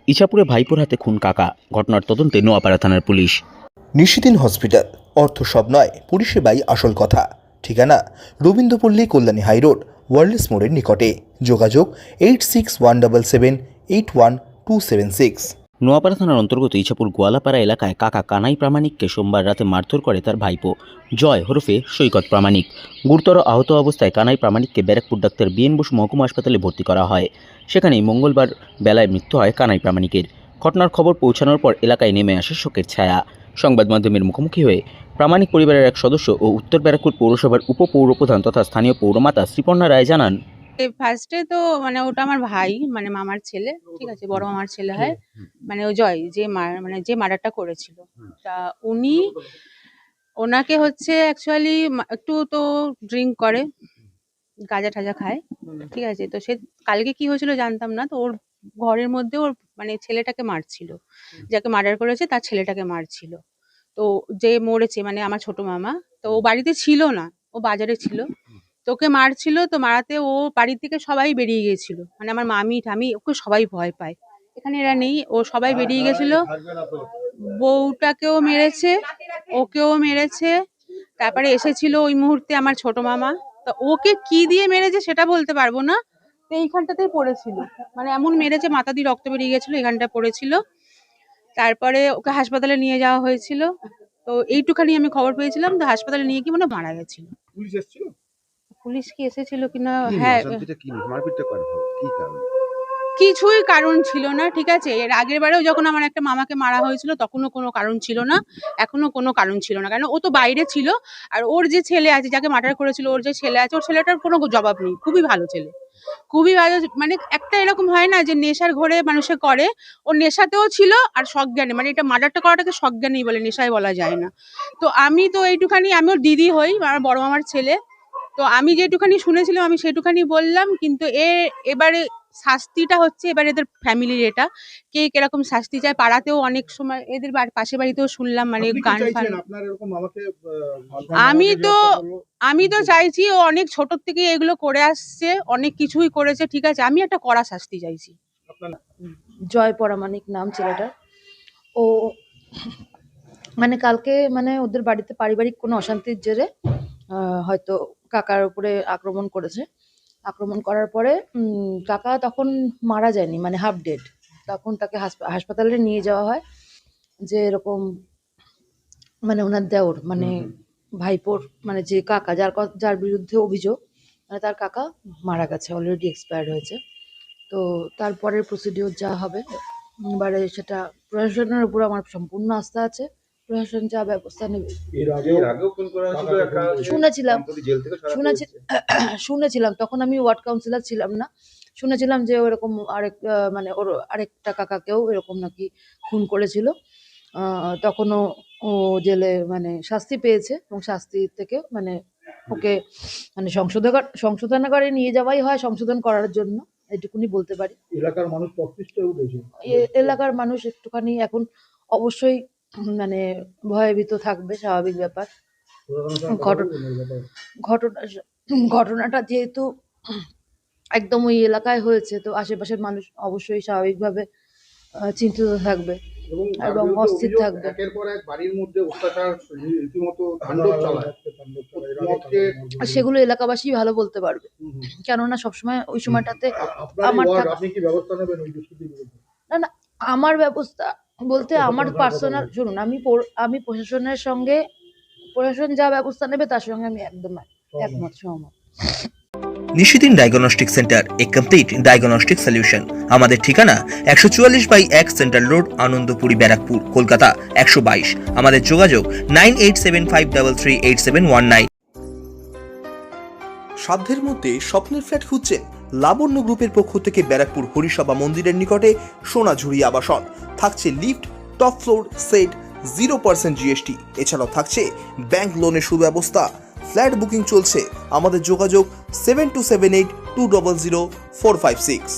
ইছাপুরে ভাইপোর হাতে খুন কাকা, ঘটনার তদন্তে নোয়াপাড়া থানার পুলিশ। নিশিদিন হসপিটাল, অর্থ সব নয়, পরিষেবাই আসল কথা। ঠিকানা রবীন্দ্রপল্লী, কল্যাণী হাইরোড, ওয়ার্ল্ডস মোড়ের নিকটে। যোগাযোগ 8617781276। নোয়াপাড়া থানার অন্তর্গত ইছাপুর গোয়ালাপাড়া এলাকায় কাকা কানাই প্রামাণিককে সোমবার রাতে মারধর করে তার ভাইপো জয় ওরফে সৈকত প্রামাণিক। গুরুতর আহত অবস্থায় কানাই প্রামাণিককে ব্যারাকপুর ডাক্তার বিএন বসু মহকুমা হাসপাতালে ভর্তি করা হয়। সেখানেই মঙ্গলবার বেলায় মৃত্যু হয় কানাই প্রামাণিকের। ঘটনার খবর পৌঁছানোর পর এলাকায় নেমে আসে শোকের ছায়া। সংবাদ মাধ্যমের মুখোমুখি হয়ে প্রামাণিক পরিবারের এক সদস্য ও উত্তর ব্যারাকপুর পৌরসভার উপপৌরপ্রধান তথা স্থানীয় পৌরমাতা শ্রীপর্ণা রায় জানান, ফার্স্টে তো ওটা আমার ভাই, মামার ছেলে, ঠিক আছে, বড় মামার ছেলে হয়, ও জয়, যে মার্ডারটা করেছিল। তা ওনাকে হচ্ছে অ্যাকচুয়ালি একটু তো ড্রিঙ্ক করে, গাঁজা টাজা খায়, ঠিক আছে। তো সে কালকে কি হয়েছিল জানতাম না। তো ওর ঘরের মধ্যে ওর ছেলেটাকে মারছিল, যাকে মার্ডার করেছে তার ছেলেটাকে মারছিল। তো যে মরেছে আমার ছোট মামা, তো ও বাড়িতে ছিল না, ও বাজারে ছিল। তোকে মারছিল, তো মারাতে ও বাড়ির থেকে সবাই বেরিয়ে গেছিল, আমার মামি ঠামি, ওকে সবাই ভয় পায়। এখানে এরা নেই, ও সবাই বেরিয়ে গেছিল। বউটাকেও মেরেছে, ওকেও মেরেছে। তারপরে এসেছিল ওই মুহূর্তে আমার ছোট মামা। তো ওকে কি দিয়ে মেরেছে সেটা বলতে পারবো না। তো এইখানটাতেই পড়েছিল, এমন মেরেছে, মাথা দিয়ে রক্ত বেরিয়ে গেছিল, এখানটা পড়েছিল। তারপরে ওকে হাসপাতালে নিয়ে যাওয়া হয়েছিল। তো এইটুখানি আমি খবর পেয়েছিলাম। তো হাসপাতালে নিয়ে কি মারা গেছিল। পুলিশ কি এসেছিল কিনা, হ্যাঁ, কিছুই কারণ ছিল না, ঠিক আছে। এর আগের বারেও যখন আমার একটা মামাকে মারা হয়েছিল তখনও কোনো কারণ ছিল না, এখনো কোনো কারণ ছিল না, কারণ ও তো বাইরে ছিল। আর ওর যে ছেলে আছে, যাকে মার্ডার করেছিল, ওর যে ছেলে আছে, ওর ছেলেটার কোনো জবাব নেই, খুবই ভালো ছেলে, খুবই ভালো। একটা এরকম হয় না যে নেশার ঘরে মানুষে করে, ও নেশাতেও ছিল আর সজ্ঞানে, এটা মার্ডারটা করাটাকে সজ্ঞানেই বলে, নেশায় বলা যায় না। তো আমি তো এইটুখানি, আমি ওর দিদি হই, আমার বড় মামার ছেলে। তো আমি যেটুখানি শুনেছিলাম আমি সেটুখানি বললাম। কিন্তু এবারে শাস্তিটা হচ্ছে এবার এদের ফ্যামিলির, এটা কে কিরকম শাস্তি চায়। পাড়াতেও অনেক সময় এদের পাশের বাড়িতেও শুনলাম গান ফান। আমি তো চাইছি, ও অনেক ছোট থেকে এগুলো করে আসছে, অনেক কিছুই করেছে, ঠিক আছে। আমি একটা কড়া শাস্তি চাইছি। জয় প্রামাণিক নাম ছেলেটার। ও কালকে ওদের বাড়িতে পারিবারিক কোনো অশান্তির জেরে হয়তো কাকার উপরে আক্রমণ করেছে। আক্রমণ করার পরে কাকা তখন মারা যায়নি, হাফ ডেড। তখন তাকে হাসপাতালে নিয়ে যাওয়া হয়, যে এরকম ওনার দেওর ভাইপোর যে কাকা, যার বিরুদ্ধে অভিযোগ, তার কাকা মারা গেছে, অলরেডি এক্সপায়ার্ড হয়েছে। তো তারপরের প্রসিডিওর যা হবে, এবারে সেটা প্রশাসনের উপর আমার সম্পূর্ণ আস্থা আছে। প্রশাসন যা ব্যবস্থা নেবে। শুনেছিলাম তখন আমি ওয়ার্ড কাউন্সিলর ছিলাম না। শুনেছিলাম যে ওরকম ওর আরেকটা কাকাকেও এরকম নাকি খুন করেছিল। তখনও ও জেলে শাস্তি পেয়েছে, এবং শাস্তি থেকে ওকে সংশোধনাগারে নিয়ে যাওয়াই হয়, সংশোধন করার জন্য, এটুকুনি বলতে পারি। এলাকার মানুষ একটুখানি এখন অবশ্যই ভয়ভীত থাকবে, স্বাভাবিক ব্যাপার। ঘটনাটা যেহেতু একদম ওই এলাকায় হয়েছে, তো আশেপাশের মানুষ অবশ্যই স্বাভাবিকভাবে চিন্তিত থাকবে এবং অস্থির থাকবে। সেগুলো এলাকাবাসী ভালো বলতে পারবে, কেননা সবসময় ওই সময়টাতে না, আমার ব্যবস্থা বলতে আমার পার্সোনাল, শুনুন, আমি প্রশাসনের সঙ্গে, প্রশাসন যা ব্যবস্থা নেবে তার সঙ্গে আমি একদম একমত, সহমত। নিশিদিন ডায়াগনস্টিক সেন্টার, এ কমপ্লিট ডায়াগনস্টিক সলিউশন। আমাদের ঠিকানা 144/1 সেন্ট্রাল রোড, আনন্দপুরি, ব্যারাকপুর, কলকাতা 122। আমাদের যোগাযোগ 9875338719। সাধ্যের মধ্যে স্বপ্নের ফ্ল্যাট খুঁজছেন? লাবণ্য গ্রুপের পক্ষ থেকে ব্যারাকপুর হরিসভা মন্দিরের নিকটে সোনাঝুরি আবাসন। থাকছে lift, top floor, set, 0% GST। এছাড়াও থাকছে ব্যাংক লোনের সুব্যবস্থা। ফ্ল্যাট বুকিং চলছে। আমাদের যোগাযোগ 7278200456।